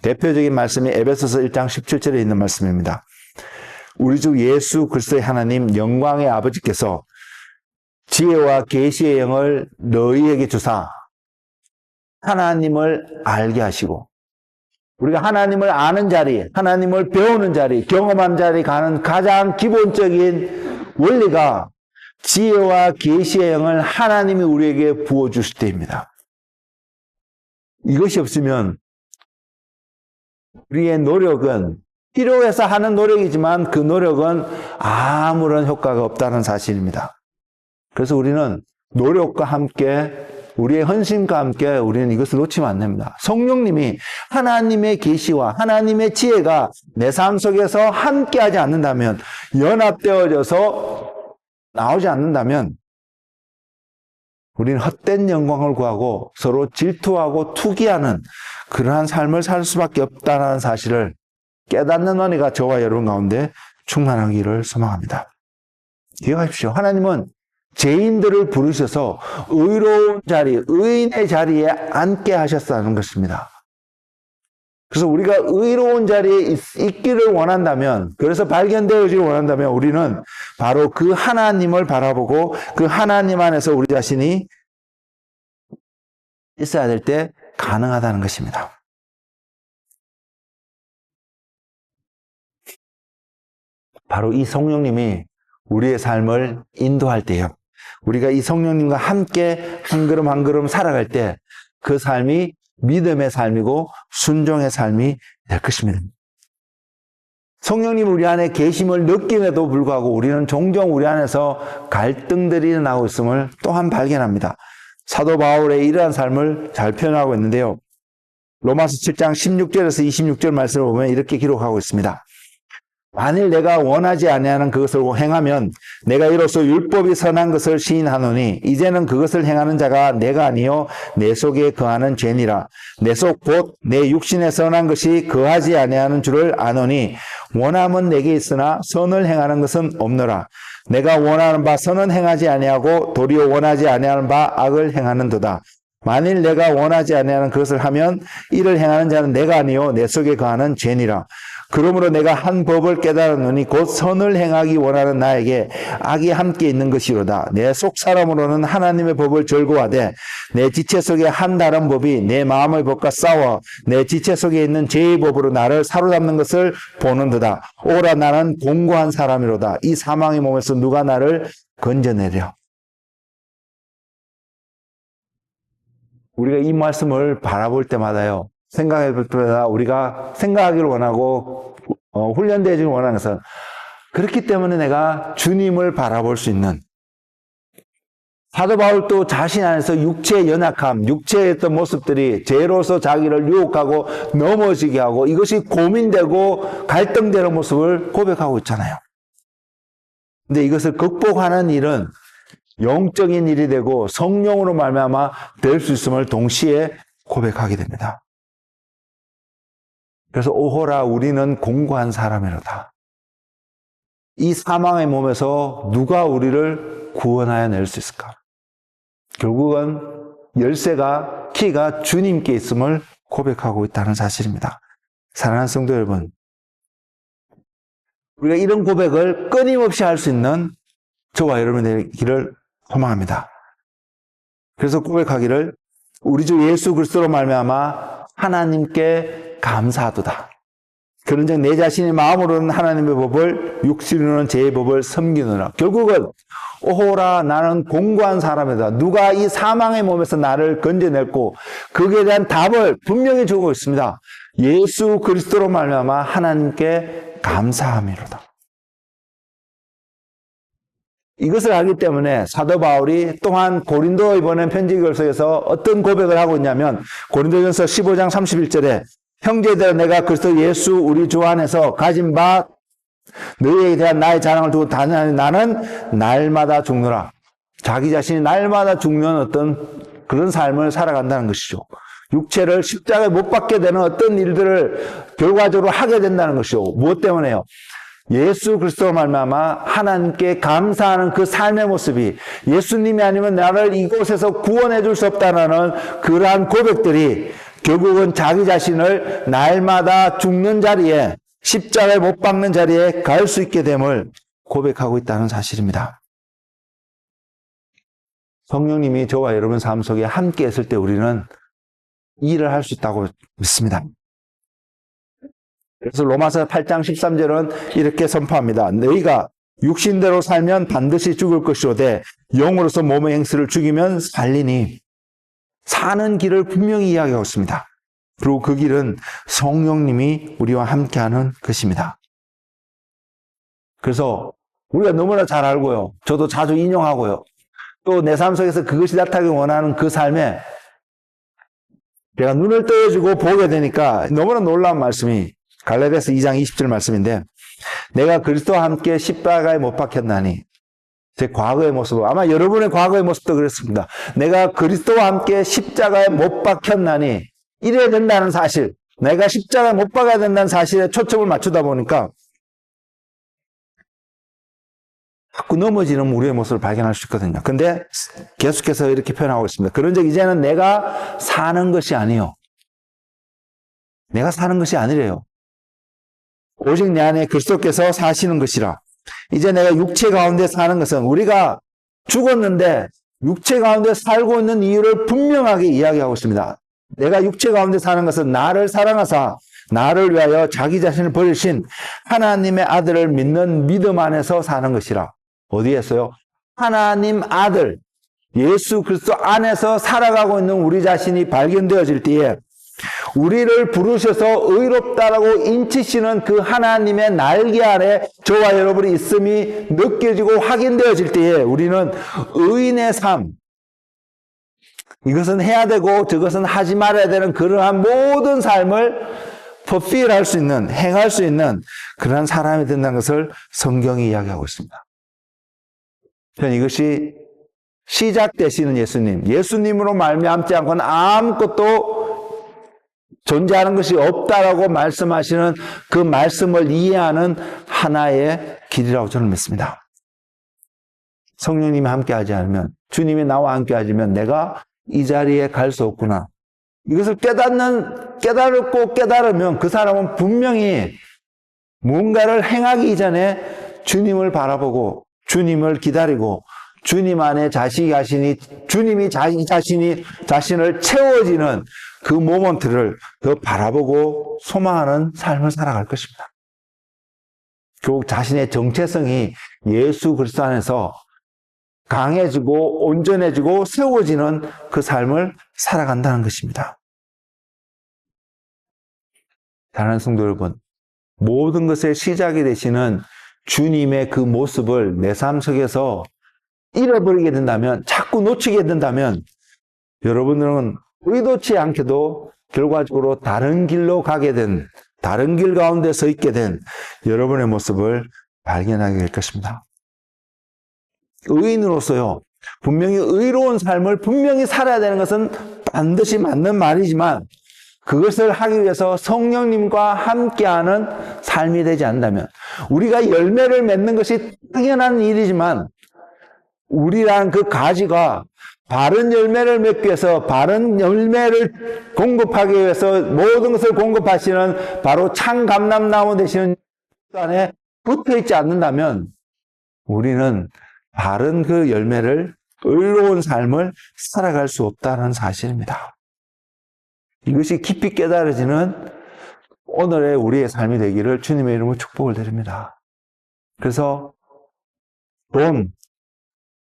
대표적인 말씀이 에베소서 1장 17절에 있는 말씀입니다. 우리 주 예수 그리스도의 하나님 영광의 아버지께서 지혜와 계시의 영을 너희에게 주사 하나님을 알게 하시고 우리가 하나님을 아는 자리, 하나님을 배우는 자리, 경험한 자리 가는 가장 기본적인 원리가 지혜와 계시의 영을 하나님이 우리에게 부어주실 때입니다. 이것이 없으면 우리의 노력은 필요해서 하는 노력이지만 그 노력은 아무런 효과가 없다는 사실입니다. 그래서 우리는 노력과 함께 우리의 헌신과 함께 우리는 이것을 놓치면 안 됩니다. 성령님이 하나님의 계시와 하나님의 지혜가 내 삶 속에서 함께하지 않는다면 연합되어져서 나오지 않는다면 우리는 헛된 영광을 구하고 서로 질투하고 투기하는 그러한 삶을 살 수밖에 없다는 사실을 깨닫는 은혜가 저와 여러분 가운데 충만하기를 소망합니다. 기억하십시오. 하나님은 죄인들을 부르셔서 의로운 자리, 의인의 자리에 앉게 하셨다는 것입니다. 그래서 우리가 의로운 자리에 있기를 원한다면, 그래서 발견되어지기를 원한다면 우리는 바로 그 하나님을 바라보고 그 하나님 안에서 우리 자신이 있어야 될 때 가능하다는 것입니다. 바로 이 성령님이 우리의 삶을 인도할 때요. 우리가 이 성령님과 함께 한 걸음 한 걸음 살아갈 때 그 삶이 믿음의 삶이고 순종의 삶이 될 것입니다. 성령님 우리 안에 계심을 느낌에도 불구하고 우리는 종종 우리 안에서 갈등들이 일어나고 있음을 또한 발견합니다. 사도 바울의 이러한 삶을 잘 표현하고 있는데요. 로마서 7장 16절에서 26절 말씀을 보면 이렇게 기록하고 있습니다. 만일 내가 원하지 아니하는 그것을 행하면 내가 이로써 율법이 선한 것을 시인하노니 이제는 그것을 행하는 자가 내가 아니요 내 속에 거하는 죄니라. 내 속 곧 내 육신에 선한 것이 거하지 아니하는 줄을 아노니 원함은 내게 있으나 선을 행하는 것은 없노라. 내가 원하는 바 선은 행하지 아니하고 도리어 원하지 아니하는 바 악을 행하는도다. 만일 내가 원하지 아니하는 그것을 하면 이를 행하는 자는 내가 아니요 내 속에 거하는 죄니라. 그러므로 내가 한 법을 깨달았노니 곧 선을 행하기 원하는 나에게 악이 함께 있는 것이로다. 내 속 사람으로는 하나님의 법을 절거하되 내 지체 속에 한 다른 법이 내 마음의 법과 싸워 내 지체 속에 있는 죄의 법으로 나를 사로잡는 것을 보는도다. 오라 나는 공고한 사람이로다. 이 사망의 몸에서 누가 나를 건져내려. 우리가 이 말씀을 바라볼 때마다요. 생각해 볼 때마다 우리가 생각하기를 원하고 훈련되어지길 원하는 것은 그렇기 때문에 내가 주님을 바라볼 수 있는 사도 바울도 자신 안에서 육체의 연약함, 육체의 어떤 모습들이 죄로서 자기를 유혹하고 넘어지게 하고 이것이 고민되고 갈등되는 모습을 고백하고 있잖아요. 근데 이것을 극복하는 일은 영적인 일이 되고 성령으로 말미암아 될 수 있음을 동시에 고백하게 됩니다. 그래서 오호라 우리는 공고한 사람이로다. 이 사망의 몸에서 누가 우리를 구원하여 낼 수 있을까? 결국은 열쇠가 키가 주님께 있음을 고백하고 있다는 사실입니다. 사랑하는 성도 여러분, 우리가 이런 고백을 끊임없이 할 수 있는 저와 여러분의 길을 소망합니다. 그래서 고백하기를 우리 주 예수 그리스도로 말미암아 하나님께 감사하도다. 그런즉 내 자신의 마음으로는 하나님의 법을 육신으로는 제 법을 섬기느라. 결국은 오호라 나는 공고한 사람이다. 누가 이 사망의 몸에서 나를 건져냈고 거기에 대한 답을 분명히 주고 있습니다. 예수 그리스도로 말미암아 하나님께 감사함이로다. 이것을 알기 때문에 사도 바울이 또한 고린도 이번에 편지글서에서 어떤 고백을 하고 있냐면 고린도전서 15장 31절에 형제들아 내가 그리스도 예수 우리 주 안에서 가진 바 너희에 대한 나의 자랑을 두고 다니나니 나는 날마다 죽노라. 자기 자신이 날마다 죽는 어떤 그런 삶을 살아간다는 것이죠. 육체를 십자가에 못 박게 되는 어떤 일들을 결과적으로 하게 된다는 것이죠. 무엇 때문에요? 예수 그리스도로 말미암아 하나님께 감사하는 그 삶의 모습이 예수님이 아니면 나를 이곳에서 구원해 줄 수 없다는 그러한 고백들이 결국은 자기 자신을 날마다 죽는 자리에 십자가에 못 박는 자리에 갈 수 있게 됨을 고백하고 있다는 사실입니다. 성령님이 저와 여러분 삶 속에 함께 했을 때 우리는 일을 할 수 있다고 믿습니다. 그래서 로마서 8장 13절은 이렇게 선포합니다. 너희가 육신대로 살면 반드시 죽을 것이오되 영으로서 몸의 행실을 죽이면 살리니 사는 길을 분명히 이야기하고 있습니다. 그리고 그 길은 성령님이 우리와 함께하는 것입니다. 그래서 우리가 너무나 잘 알고요. 저도 자주 인용하고요. 또 내 삶 속에서 그것이 나타나기 원하는 그 삶에 내가 눈을 떠가지고 보게 되니까 너무나 놀라운 말씀이 갈라디아서 2장 20절 말씀인데 내가 그리스도와 함께 십자가에 못 박혔나니 제 과거의 모습 아마 여러분의 과거의 모습도 그렇습니다. 내가 그리스도와 함께 십자가에 못 박혔나니 이래야 된다는 사실 내가 십자가에 못 박아야 된다는 사실에 초점을 맞추다 보니까 자꾸 넘어지는 우리의 모습을 발견할 수 있거든요. 근데 계속해서 이렇게 표현하고 있습니다. 그런즉 이제는 내가 사는 것이 아니요. 내가 사는 것이 아니래요. 오직 내 안에 그리스도께서 사시는 것이라. 이제 내가 육체 가운데 사는 것은 우리가 죽었는데 육체 가운데 살고 있는 이유를 분명하게 이야기하고 있습니다. 내가 육체 가운데 사는 것은 나를 사랑하사 나를 위하여 자기 자신을 버리신 하나님의 아들을 믿는 믿음 안에서 사는 것이라. 어디에서요? 하나님 아들 예수 그리스도 안에서 살아가고 있는 우리 자신이 발견되어질 때에 우리를 부르셔서 의롭다라고 인치시는 그 하나님의 날개 아래 저와 여러분이 있음이 느껴지고 확인되어질 때에 우리는 의인의 삶, 이것은 해야 되고 저것은 하지 말아야 되는 그러한 모든 삶을 fulfill할 수 있는, 행할 수 있는 그러한 사람이 된다는 것을 성경이 이야기하고 있습니다. 이것이 시작되시는 예수님으로 말미암지 않고는 아무것도 존재하는 것이 없다라고 말씀하시는 그 말씀을 이해하는 하나의 길이라고 저는 믿습니다. 성령님이 함께하지 않으면, 주님이 나와 함께하지면 내가 이 자리에 갈 수 없구나. 이것을 깨달고 깨달으면 그 사람은 분명히 무언가를 행하기 이전에 주님을 바라보고 주님을 기다리고 주님 안에 주님이 자신을 채워지는 그 모먼트를 더 바라보고 소망하는 삶을 살아갈 것입니다. 결국 자신의 정체성이 예수 그리스도 안에서 강해지고 온전해지고 세워지는 그 삶을 살아간다는 것입니다. 사랑하는 성도 여러분, 모든 것의 시작이 되시는 주님의 그 모습을 내 삶 속에서 잃어버리게 된다면, 자꾸 놓치게 된다면 여러분들은 의도치 않게도 결과적으로 다른 길로 가게 된, 다른 길 가운데 서 있게 된 여러분의 모습을 발견하게 될 것입니다. 의인으로서요, 분명히 의로운 삶을 분명히 살아야 되는 것은 반드시 맞는 말이지만 그것을 하기 위해서 성령님과 함께하는 삶이 되지 않는다면, 우리가 열매를 맺는 것이 당연한 일이지만 우리란 그 가지가 바른 열매를 맺기 위해서, 바른 열매를 공급하기 위해서 모든 것을 공급하시는 바로 참감람나무 되시는 안에 붙어 있지 않는다면 우리는 바른 그 열매를, 의로운 삶을 살아갈 수 없다는 사실입니다. 이것이 깊이 깨달아지는 오늘의 우리의 삶이 되기를 주님의 이름으로 축복을 드립니다. 그래서 don't,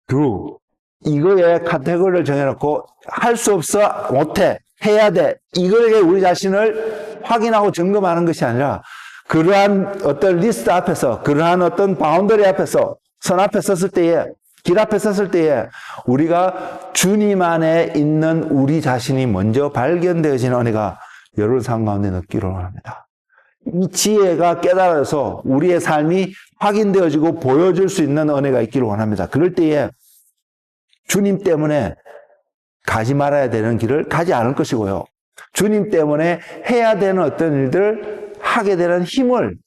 do, 이거에 카테고리를 정해놓고 할 수 없어, 못해, 해야 돼. 이걸 우리 자신을 확인하고 점검하는 것이 아니라 그러한 어떤 리스트 앞에서, 그러한 어떤 바운더리 앞에서, 선 앞에 섰을 때에, 길 앞에 섰을 때에 우리가 주님 안에 있는 우리 자신이 먼저 발견되어지는 은혜가 여러 삶 가운데 느끼기를 원합니다. 이 지혜가 깨달아서 우리의 삶이 확인되어지고 보여줄 수 있는 은혜가 있기를 원합니다. 그럴 때에 주님 때문에 가지 말아야 되는 길을 가지 않을 것이고요. 주님 때문에 해야 되는 어떤 일들을 하게 되는 힘을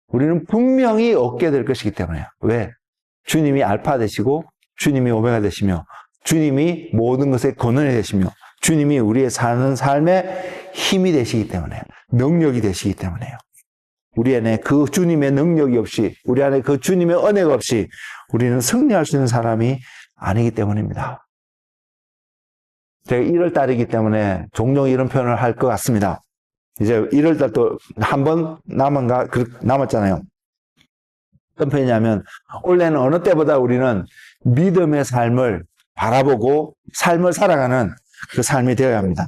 우리는 분명히 얻게 될 것이기 때문에요. 왜? 주님이 알파 되시고 주님이 오메가 되시며 주님이 모든 것의 근원이 되시며 주님이 우리의 사는 삶의 힘이 되시기 때문에, 능력이 되시기 때문에요. 우리 안에 그 주님의 능력이 없이, 우리 안에 그 주님의 은혜가 없이 우리는 승리할 수 있는 사람이 아니기 때문입니다. 제가 1월 달이기 때문에 종종 이런 표현을 할 것 같습니다. 이제 1월 달도 한 번 남았잖아요. 어떤 표현이냐면, 원래는 어느 때보다 우리는 믿음의 삶을 바라보고 삶을 살아가는 그 삶이 되어야 합니다.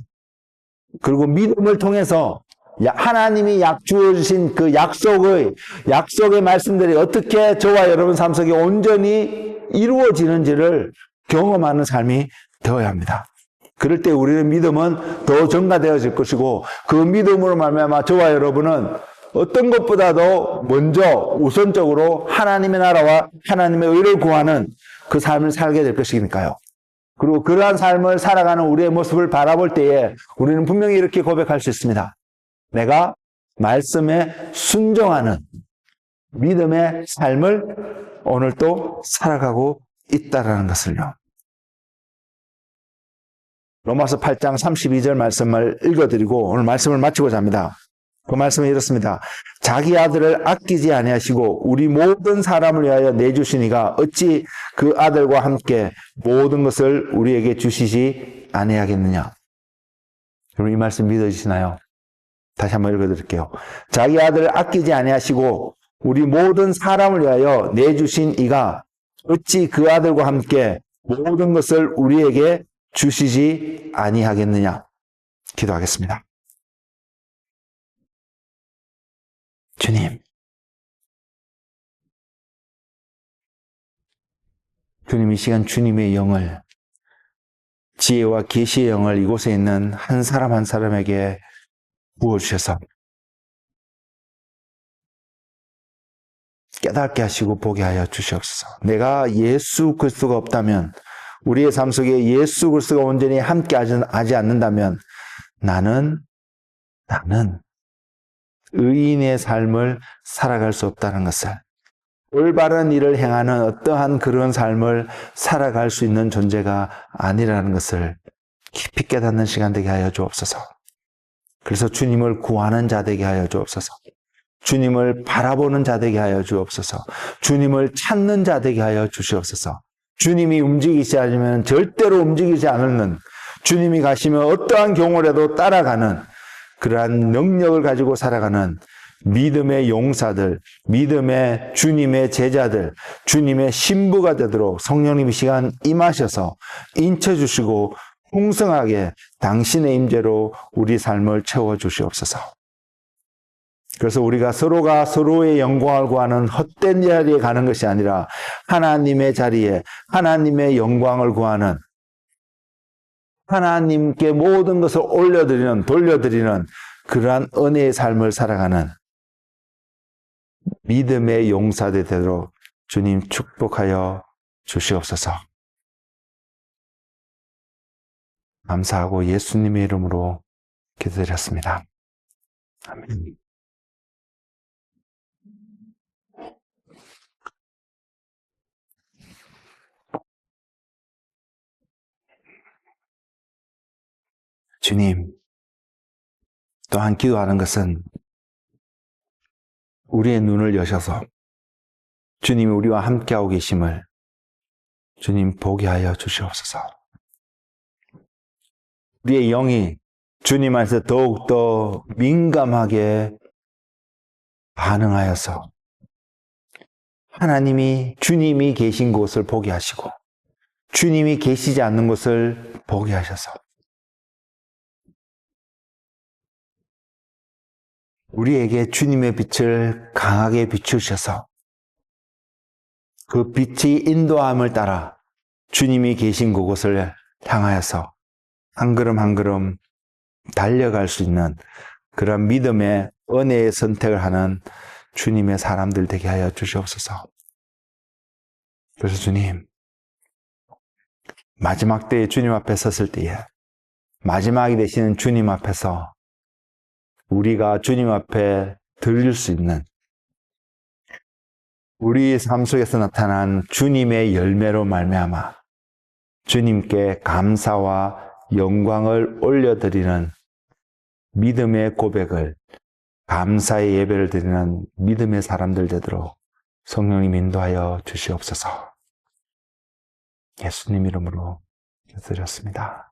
그리고 믿음을 통해서 하나님이 주어주신 그 약속의 말씀들이 어떻게 저와 여러분 삶 속에 온전히 이루어지는지를 경험하는 삶이 되어야 합니다. 그럴 때 우리의 믿음은 더 증가되어질 것이고, 그 믿음으로 말미암아 저와 여러분은 어떤 것보다도 먼저 우선적으로 하나님의 나라와 하나님의 의를 구하는 그 삶을 살게 될 것이니까요. 그리고 그러한 삶을 살아가는 우리의 모습을 바라볼 때에 우리는 분명히 이렇게 고백할 수 있습니다. 내가 말씀에 순종하는 믿음의 삶을 오늘도 살아가고 있다라는 것을요. 로마서 8장 32절 말씀을 읽어드리고 오늘 말씀을 마치고자 합니다. 그 말씀은 이렇습니다. 자기 아들을 아끼지 아니하시고 우리 모든 사람을 위하여 내주시니가 어찌 그 아들과 함께 모든 것을 우리에게 주시지 아니하겠느냐. 여러분 이 말씀 믿어지시나요? 다시 한번 읽어드릴게요. 자기 아들을 아끼지 아니하시고 우리 모든 사람을 위하여 내주신 이가 어찌 그 아들과 함께 모든 것을 우리에게 주시지 아니하겠느냐. 기도하겠습니다. 주님, 이 시간 주님의 영을, 지혜와 계시의 영을 이곳에 있는 한 사람 한 사람에게 부어주셔서 깨닫게 하시고 보게 하여 주시옵소서. 내가 예수 그리스도가 없다면, 우리의 삶 속에 예수 그리스도가 온전히 함께 하지 않는다면 나는 의인의 삶을 살아갈 수 없다는 것을, 올바른 일을 행하는 어떠한 그런 삶을 살아갈 수 있는 존재가 아니라는 것을 깊이 깨닫는 시간 되게 하여 주옵소서. 그래서 주님을 구하는 자 되게 하여 주옵소서. 주님을 바라보는 자 되게 하여 주옵소서. 주님을 찾는 자 되게 하여 주시옵소서. 주님이 움직이지 않으면 절대로 움직이지 않는, 주님이 가시면 어떠한 경우라도 따라가는 그러한 능력을 가지고 살아가는 믿음의 용사들, 믿음의 주님의 제자들, 주님의 신부가 되도록 성령님이 시간 임하셔서 인쳐주시고 풍성하게 당신의 임재로 우리 삶을 채워주시옵소서. 그래서 우리가 서로가 서로의 영광을 구하는 헛된 자리에 가는 것이 아니라 하나님의 자리에 하나님의 영광을 구하는, 하나님께 모든 것을 돌려드리는 그러한 은혜의 삶을 살아가는 믿음의 용사들 되도록 주님 축복하여 주시옵소서. 감사하고 예수님의 이름으로 기도드렸습니다. 아멘. 주님, 또한 기도하는 것은 우리의 눈을 여셔서 주님이 우리와 함께하고 계심을 주님 보게 하여 주시옵소서. 우리의 영이 주님 안에서 더욱더 민감하게 반응하여서 주님이 계신 곳을 보게 하시고 주님이 계시지 않는 곳을 보게 하셔서 우리에게 주님의 빛을 강하게 비추셔서 그 빛이 인도함을 따라 주님이 계신 그곳을 향하여서 한 걸음 한 걸음 달려갈 수 있는 그런 믿음의 은혜의 선택을 하는 주님의 사람들 되게 하여 주시옵소서. 그래서 주님, 마지막 때에 주님 앞에 섰을 때에 마지막이 되시는 주님 앞에서 우리가 주님 앞에 드릴 수 있는 우리 삶 속에서 나타난 주님의 열매로 말미암아 주님께 감사와 영광을 올려드리는 믿음의 고백을, 감사의 예배를 드리는 믿음의 사람들 되도록 성령님 인도하여 주시옵소서. 예수님 이름으로 드렸습니다.